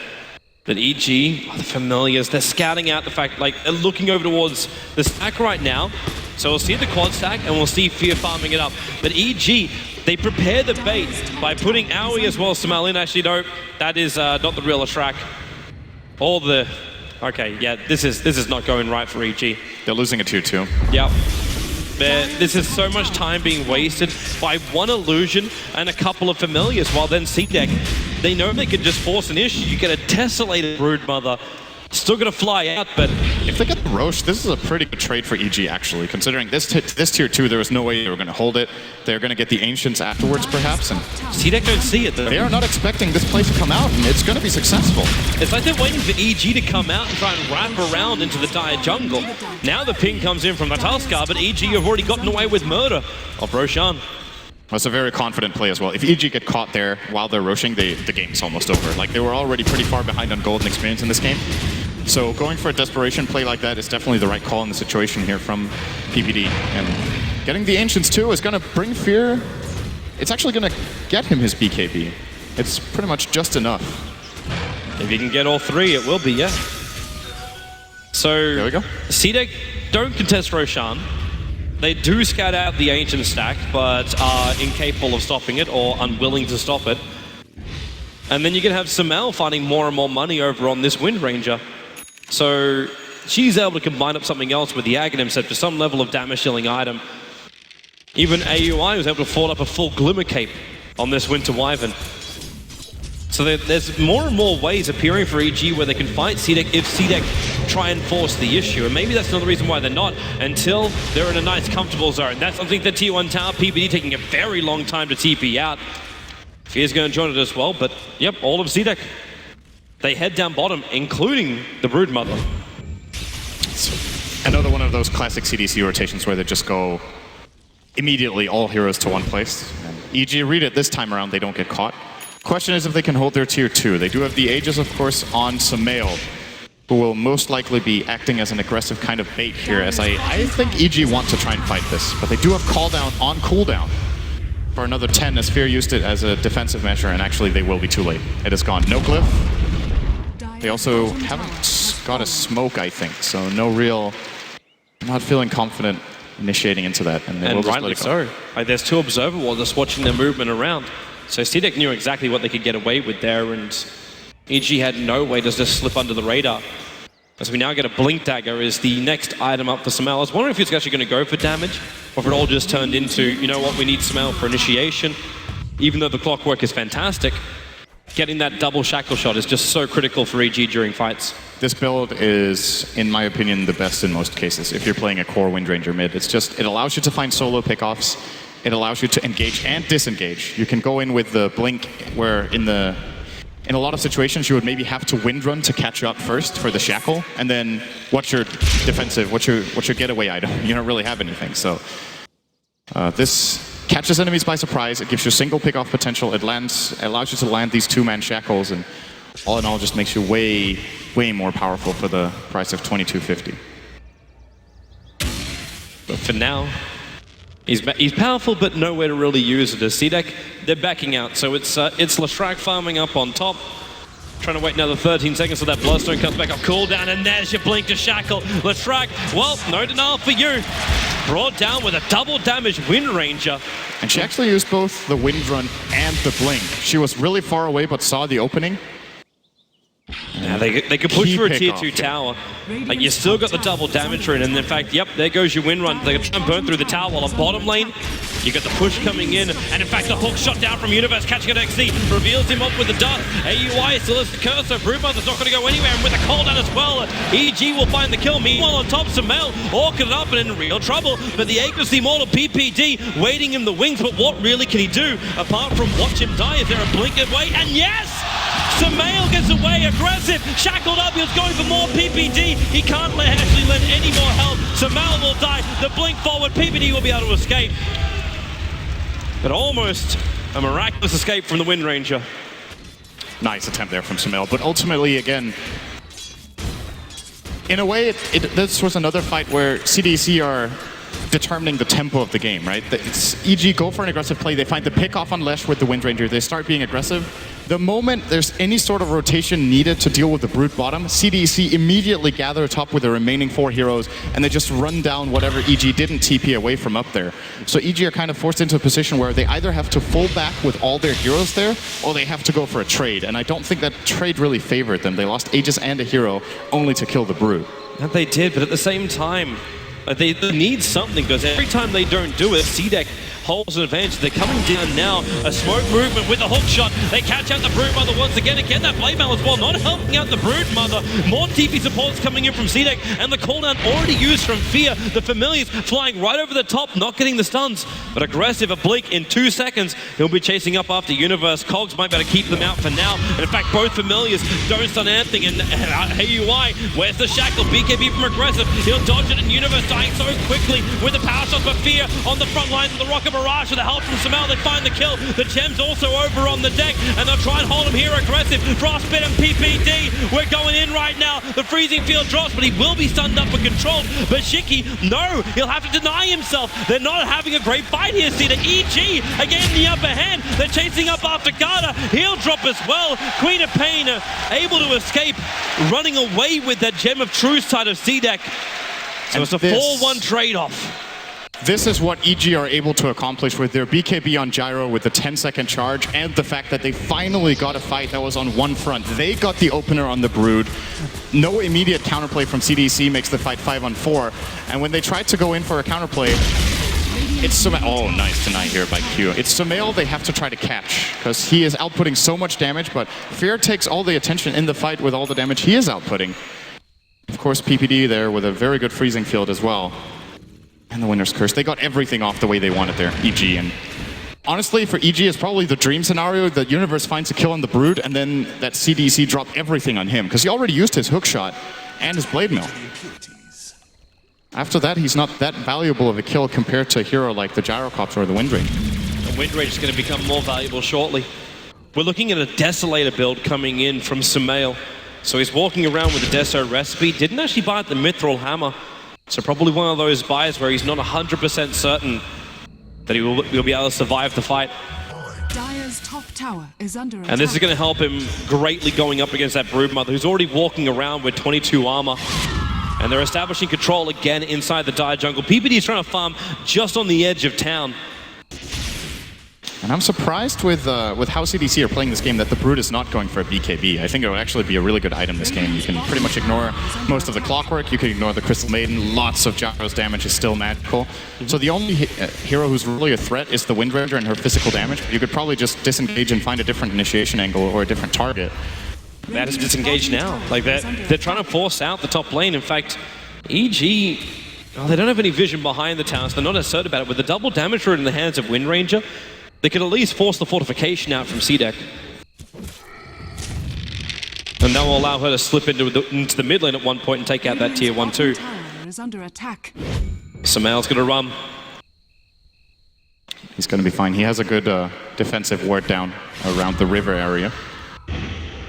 But EG, the familiars, they're scouting out the fact, like, they're looking over towards the stack right now. So we'll see the quad stack and we'll see Fear farming it up. But EG, they prepare the bait by putting Aoi as well as Samal in. Actually, no, that is not the real Latrak. All the... Okay, yeah, this is not going right for EG. They're losing a tier 2. Yep. This is so much time being wasted by one illusion and a couple of familiars, while then CDEC, they know they can just force an issue. You get a tessellated Broodmother, still gonna fly out, but... If they get the Roche, this is a pretty good trade for EG, actually, considering this tier 2, there was no way they were gonna hold it. They're gonna get the Ancients afterwards, perhaps, and... CDEC don't see it, though. They are not expecting this play to come out, and it's gonna be successful. It's like they're waiting for EG to come out and try and wrap around into the dire jungle. Now the ping comes in from the Tuskar, but EG have already gotten away with murder of Roshan. That's a very confident play as well. If EG get caught there while they're rushing, the game's almost over. Like, they were already pretty far behind on golden experience in this game. So going for a desperation play like that is definitely the right call in the situation here from PPD. And getting the Ancients too is going to bring Fear. It's actually going to get him his BKB. It's pretty much just enough. If you can get all three, it will be, yeah. So, there we go. CDEC don't contest Roshan. They do scout out the Ancient stack, but are incapable of stopping it or unwilling to stop it. And then you can have Samal finding more and more money over on this Wind Ranger. So she's able to combine up something else with the Aghanim set for some level of damage dealing item. Even AUI was able to afford up a full Glimmer Cape on this Winter Wyvern. So there's more and more ways appearing for EG where they can fight CDEC if CDEC try and force the issue. And maybe that's another reason why they're not, until they're in a nice comfortable zone. That's something that T1 Tower, PPD taking a very long time to TP out. Fear's going to join it as well, but yep, all of CDEC. They head down bottom, including the Broodmother. Another one of those classic CDC rotations where they just go immediately all heroes to one place. And EG read it this time around, they don't get caught. Question is if they can hold their tier 2. They do have the Aegis, of course, on Samal, who will most likely be acting as an aggressive kind of bait here, as I think EG want to try and fight this. But they do have call down on cooldown for another 10, as Fear used it as a defensive measure, and actually they will be too late. It is gone. No glyph. They also haven't got a smoke, I think, so no real... I'm not feeling confident initiating into that, and they will just let it go. So. There's two observer walls just watching their movement around. So CDEC knew exactly what they could get away with there, and EG had no way to just slip under the radar. As we now get a Blink Dagger is the next item up for Samal. I was wondering if it's actually going to go for damage, or if it all just turned into, you know what, we need Samal for initiation. Even though the clockwork is fantastic, getting that double shackle shot is just so critical for EG during fights. This build is, in my opinion, the best in most cases. If you're playing a core Wind Ranger mid, it's just, it allows you to find solo pickoffs. It allows you to engage and disengage. You can go in with the Blink, where in a lot of situations you would maybe have to wind run to catch up first for the shackle, and then what's your defensive, what's your getaway item? You don't really have anything. So this catches enemies by surprise. It gives you single pickoff potential. It allows you to land these two-man shackles, and all in all, just makes you way more powerful for the price of $22.50. But for now, he's powerful, but nowhere to really use it. As CDEC, they're backing out, so it's Latrak farming up on top, trying to wait another 13 seconds so that Bloodstone comes back up, cooldown, and there's your Blink to shackle. Latrak, well, no denial for you. brought down with a double damage Wind Ranger. And she actually used both the Wind Run and the Blink. She was really far away, but saw the opening. Yeah, they could push Key for a pick tier off 2 here. tower. Like, you still got the double damage rune, and in fact, yep, there goes your Wind Run. They're trying to burn through the tower, while on bottom lane, you got the push coming in, and in fact, the hook shot down from Universe, catching an XC, reveals him up with the dart. AUI still has the cursor, Broodmother's not going to go anywhere, and with a cooldown as well, EG will find the kill. Meanwhile, on top, Sumail, orchid up and in real trouble, but the Aegis Immortal PPD waiting in the wings, but what really can he do, apart from watch him die? Is there a blink away? And yes! Sumail gets away, aggressive, shackled up, he was going for more PPD. He can't actually lend any more help. Sumail will die, the blink forward, PPD will be able to escape. But almost a miraculous escape from the Wind Ranger. Nice attempt there from Sumail, but ultimately, again, in a way, this was another fight where CDEC are determining the tempo of the game, right? It's EG go for an aggressive play, they find the pick off on Lesh with the Wind Ranger, they start being aggressive. The moment there's any sort of rotation needed to deal with the Brute bottom, CDEC immediately gather top with the remaining 4 heroes, and they just run down whatever EG didn't TP away from up there. So EG are kind of forced into a position where they either have to fall back with all their heroes there, or they have to go for a trade, and I don't think that trade really favored them. They lost Aegis and a hero only to kill the Brute. And they did, but at the same time, they need something, because every time they don't do it, CDEC holds an advantage. They're coming down now. A smoke movement with a hook shot. They catch out the Broodmother once again. Again, that blade mail as well, not helping out the Broodmother. More TP supports coming in from CDEC, and the cooldown already used from Fear. The Familiars flying right over the top, not getting the stuns, but aggressive. A blink in 2 seconds. He'll be chasing up after Universe. Cogs might be able to keep them out for now. And in fact, both Familiars don't stun anything. And AUI, where's the shackle? BKB from aggressive. He'll dodge it, and Universe dying so quickly with the power shot for Fear on the front lines of the Rocket Barrage. With the help from Sumail, they find the kill. The Gem's also over on the deck, and they'll try and hold him here aggressive. Frostbite and PPD, we're going in right now. The freezing field drops, but he will be stunned up and controlled. But Shiki, no, he'll have to deny himself. They're not having a great fight here, Cedar. EG, again in the upper hand. They're chasing up after Garda. He'll drop as well. Queen of Pain able to escape, running away with that Gem of Truth side of CDEC. So it's a 4-1 trade-off. This is what EG are able to accomplish with their BKB on Gyro with the 10-second charge, and the fact that they finally got a fight that was on one front. They got the opener on the Brood. No immediate counterplay from CDEC makes the fight 5-on-4. And when they tried to go in for a counterplay, it's Sumail. Oh, nice deny here by Q. It's Sumail they have to try to catch, because he is outputting so much damage, but Fear takes all the attention in the fight with all the damage he is outputting. Of course, PPD there with a very good freezing field as well. And the Winner's Curse. They got everything off the way they wanted there, EG. And honestly, for EG, it's probably the dream scenario that Universe finds a kill on the Brood, and then that CDEC drop everything on him, because he already used his hook shot and his blade mill. After that, he's not that valuable of a kill compared to a hero like the Gyrocopter or the Wind Ranger. The Wind Ranger is going to become more valuable shortly. We're looking at a Desolator build coming in from Sumail. So he's walking around with the Deso recipe. Didn't actually buy the Mithril Hammer. So probably one of those buys where he's not 100% certain that he'll be able to survive the fight. Dire's top tower is under attack. And this is going to help him greatly going up against that Broodmother, who's already walking around with 22 armor. And they're establishing control again inside the Dire jungle. PPD is trying to farm just on the edge of town. And I'm surprised with how CDEC are playing this game that the Brood is not going for a BKB. I think it will actually be a really good item this game. You can pretty much ignore most of the Clockwork, you can ignore the Crystal Maiden, lots of Gyro's damage is still magical. So the only hero who's really a threat is the Wind Ranger and her physical damage. You could probably just disengage and find a different initiation angle or a different target. That is disengaged now. Like they're trying to force out the top lane. In fact, EG, well, they don't have any vision behind the tower, so they're not assertive about it. With the double damage rune in the hands of Wind Ranger, they could at least force the fortification out from CDEC. And that will allow her to slip into the mid lane at one point and take out that tier 1-2. Is under attack. Sumail's going to run. He's going to be fine. He has a good defensive ward down around the river area.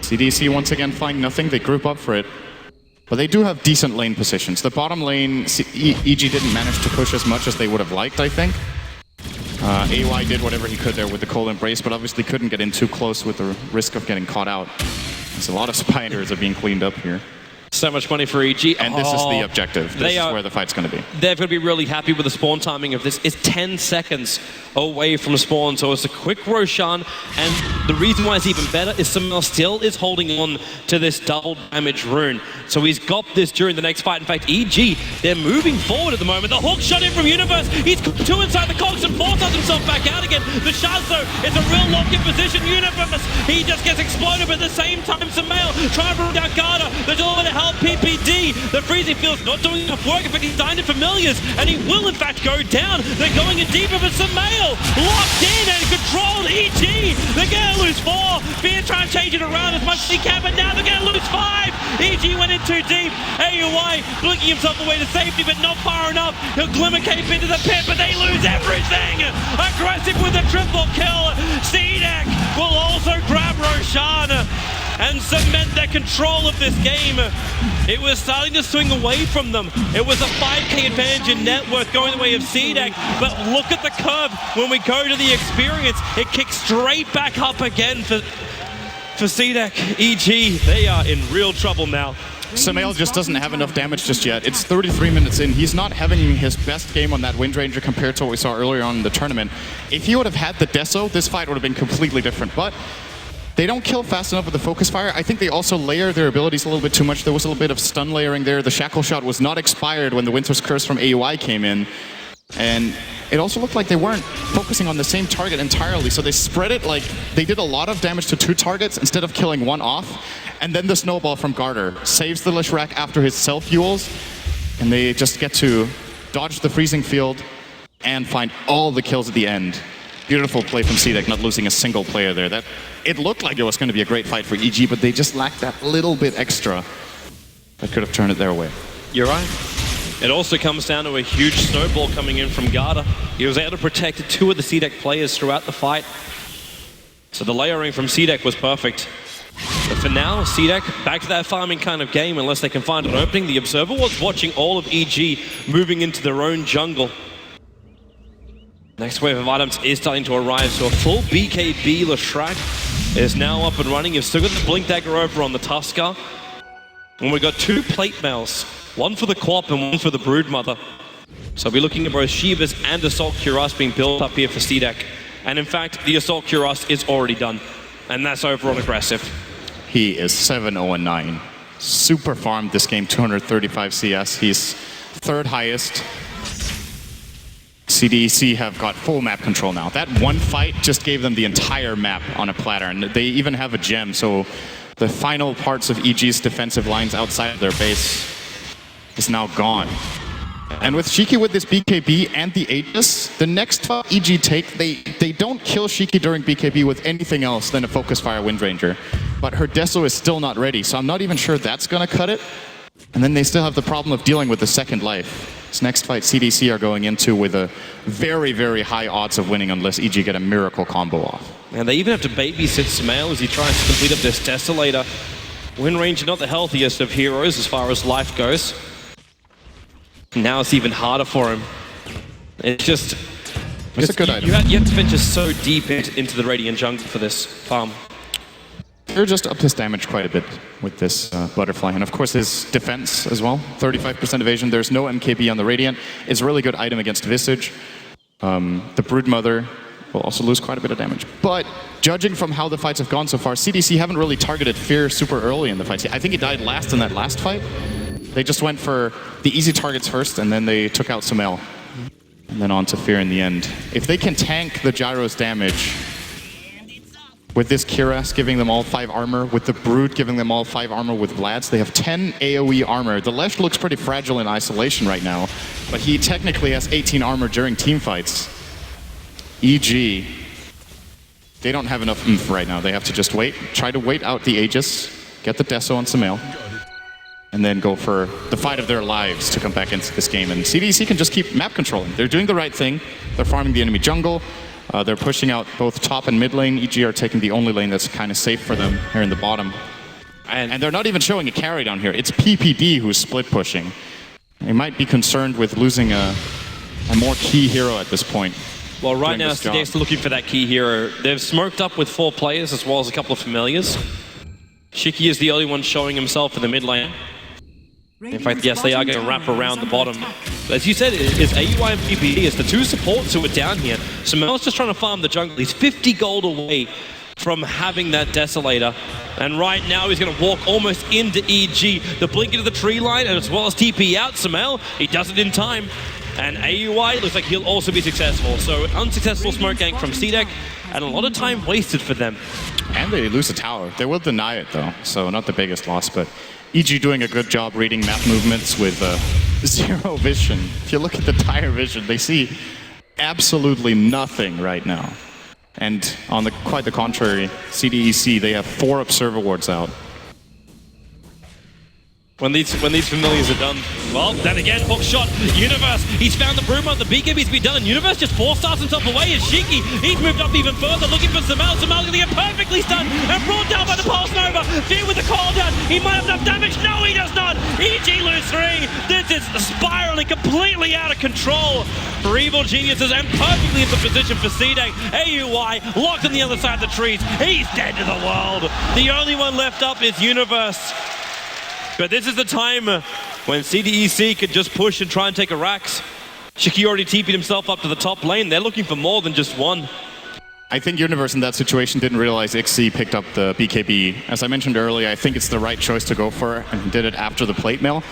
CDEC once again find nothing. They group up for it. But they do have decent lane positions. The bottom lane, EG didn't manage to push as much as they would have liked, I think. AY did whatever he could there with the Cold Embrace, but obviously couldn't get in too close with the risk of getting caught out. There's a lot of spiders are being cleaned up here. So much money for EG. And this is the objective. This is where the fight's going to be. They're going to be really happy with the spawn timing of this. It's 10 seconds away from spawn, so it's a quick Roshan. And the reason why it's even better is Samel still is holding on to this double damage rune. So he's got this during the next fight. In fact, EG, they're moving forward at the moment. The hook shot in from Universe. He's two inside the cogs and forces himself back out again. The Shazo is a real lock-in position. Universe, he just gets exploded, but at the same time, Samel trying to bring down Garda. There's all to help PPD. The freezing field's not doing enough work. In fact, he's dying to familiars, and he will in fact go down. They're going in deeper, but Samel locked in and controlled EG. They're gonna lose 4. Fear trying to change it around as much as he can, but now they're gonna lose 5. EG went in too deep. AUI blinking himself away to safety, but not far enough. He'll glimmer cape into the pit, but they lose everything. Aggressive with a triple kill. CDEC will also grab Roshan and cement their control of this game. It was starting to swing away from them. It was a 5k advantage in net worth going the way of CDEC, but look at the curve. When we go to the experience, it kicks straight back up again for CDEC. EG, they are in real trouble now. Samel just doesn't have enough damage just yet. It's 33 minutes in. He's not having his best game on that Windranger compared to what we saw earlier on in the tournament. If he would have had the Deso, this fight would have been completely different. But they don't kill fast enough with the focus fire. I think they also layer their abilities a little bit too much. There was a little bit of stun layering there. The shackle shot was not expired when the Winter's Curse from AUI came in. And it also looked like they weren't focusing on the same target entirely. So they spread it like they did a lot of damage to 2 targets instead of killing 1 off. And then the snowball from Garter saves the Leshrac after his self-fuels. And they just get to dodge the freezing field and find all the kills at the end. Beautiful play from CDEC, not losing a single player there. It looked like it was going to be a great fight for EG, but they just lacked that little bit extra that could have turned it their way. You're right. It also comes down to a huge snowball coming in from Garda. He was able to protect 2 of the CDEC players throughout the fight. So the layering from CDEC was perfect. But for now, CDEC back to that farming kind of game unless they can find an opening. The Observer was watching all of EG moving into their own jungle. Next wave of items is starting to arrive, so a full BKB Leshrac is now up and running. You've still got the Blink Dagger over on the Tusker. And we've got 2 plate mails, one for the Quap and one for the Broodmother. So we'll be looking at both Shivas and Assault Cuirass being built up here for CDEC. And in fact, the Assault Cuirass is already done. And that's over on Aggressive. He is 7-0-9. Super farmed this game, 235 CS. He's 3rd highest. CDEC have got full map control now. That one fight just gave them the entire map on a platter, and they even have a gem, so the final parts of EG's defensive lines outside of their base is now gone. And with Shiki with this BKB and the Aegis, the next fight EG take, they don't kill Shiki during BKB with anything else than a Focus Fire Windranger. But her Deso is still not ready, so I'm not even sure that's gonna cut it. And then they still have the problem of dealing with the second life. This next fight, CDC are going into with a very, very high odds of winning unless EG get a miracle combo off. And they even have to babysit Samel as he tries to complete up this Desolator. Windranger not the healthiest of heroes as far as life goes. Now it's even harder for him. It's just... It's a good item. You have to venture so deep into the Radiant jungle for this farm. They're just up his damage quite a bit with this Butterfly. And of course his defense as well. 35% evasion. There's no MKB on the Radiant. It's a really good item against Visage. The Broodmother will also lose quite a bit of damage. But judging from how the fights have gone so far, CDC haven't really targeted Fear super early in the fights. I think he died last in that last fight. They just went for the easy targets first, and then they took out Samel. And then on to Fear in the end. If they can tank the Gyro's damage, with this Cuirass giving them all 5 armor, with the Brood giving them all 5 armor with Vlad's, they have 10 AoE armor. The Lesh looks pretty fragile in isolation right now, but he technically has 18 armor during team fights. EG, they don't have enough oomph right now. They have to just wait, try to wait out the Aegis, get the Deso on Samel, and then go for the fight of their lives to come back into this game. And CDEC can just keep map controlling. They're doing the right thing. They're farming the enemy jungle. They're pushing out both top and mid lane. EG are taking the only lane that's kind of safe for them here in the bottom. And they're not even showing a carry down here. It's PPD who's split pushing. They might be concerned with losing a more key hero at this point. Well, right now, CDEC's looking for that key hero. They've smoked up with 4 players as well as a couple of familiars. Shiki is the only one showing himself in the mid lane. In fact, yes, they are going to wrap around the bottom. But as you said, it's AUI and PPD. It's the two supports who are down here. Sumel's just trying to farm the jungle. He's 50 gold away from having that Desolator. And right now he's going to walk almost into EG. The blink into the tree line as well as TP out. Sumel, he does it in time. And AUI looks like he'll also be successful. So unsuccessful smoke gank from CDEC and a lot of time wasted for them. And they lose a tower. They will deny it though, so not the biggest loss, but EG doing a good job reading map movements with zero vision. If you look at the tire vision, they see absolutely nothing right now. And on quite the contrary, CDEC, they have 4 observer wards out. When these familiars are done, well, then again, hook shot, Universe, he's found the Bruma, the BKB's been done, and Universe just 4-stars himself away as Shiki, he's moved up even further, looking for Sumel, Sumel's gonna get perfectly stunned, and brought down by the Pulse Nova, Fear with the call down, he might have enough damage, no he does not, EG lose 3, this is spiraling completely out of control for Evil Geniuses, and perfectly into position for CDEC, AUI, locked on the other side of the trees, he's dead to the world, the only one left up is Universe. But this is the time when CDEC could just push and try and take a Rax. Shiki already TP'd himself up to the top lane. They're looking for more than just one. I think Universe in that situation didn't realize XC picked up the BKB. As I mentioned earlier, I think it's the right choice to go for, and did it after the plate mail.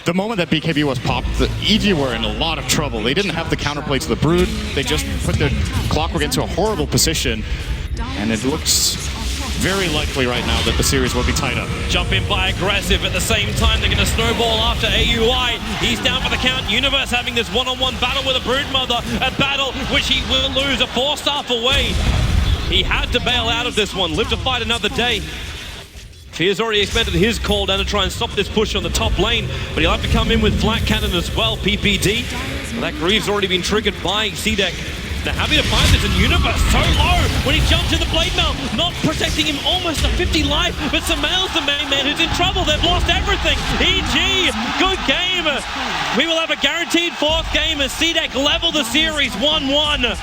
The moment that BKB was popped, the EG were in a lot of trouble. They didn't have the counterplay to the Brood. They just put their Clockwork into a horrible position, and it looks very likely right now that the series will be tied up. Jump in by aggressive. At the same time, they're going to snowball after AUI. He's down for the count. Universe having this one-on-one battle with a Broodmother. A battle which he will lose. A 4-star away. He had to bail out of this one. Live to fight another day. Fear's already expended his call down to try and stop this push on the top lane, but he'll have to come in with Flat Cannon as well, PPD. That Grieve's already been triggered by CDEC. They're happy to find this, and Universe so low when he jumps in the blade mail, not protecting him, almost a 50 life, but Sumel's the main man who's in trouble. They've lost everything. EG, good game. We will have a guaranteed 4th game as CDEC level the series 1-1.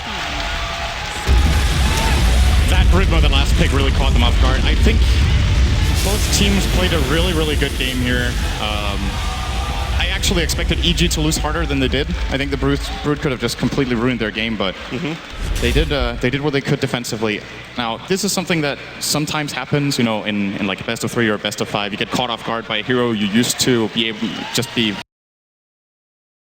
That Broodmother last pick really caught them off guard. I think both teams played a really, really good game here. I actually expected EG to lose harder than they did. I think the Brood could have just completely ruined their game, but they did what they could defensively. Now, this is something that sometimes happens, you know, in like a best of 3 or a best of 5. You get caught off guard by a hero you used to be able to just be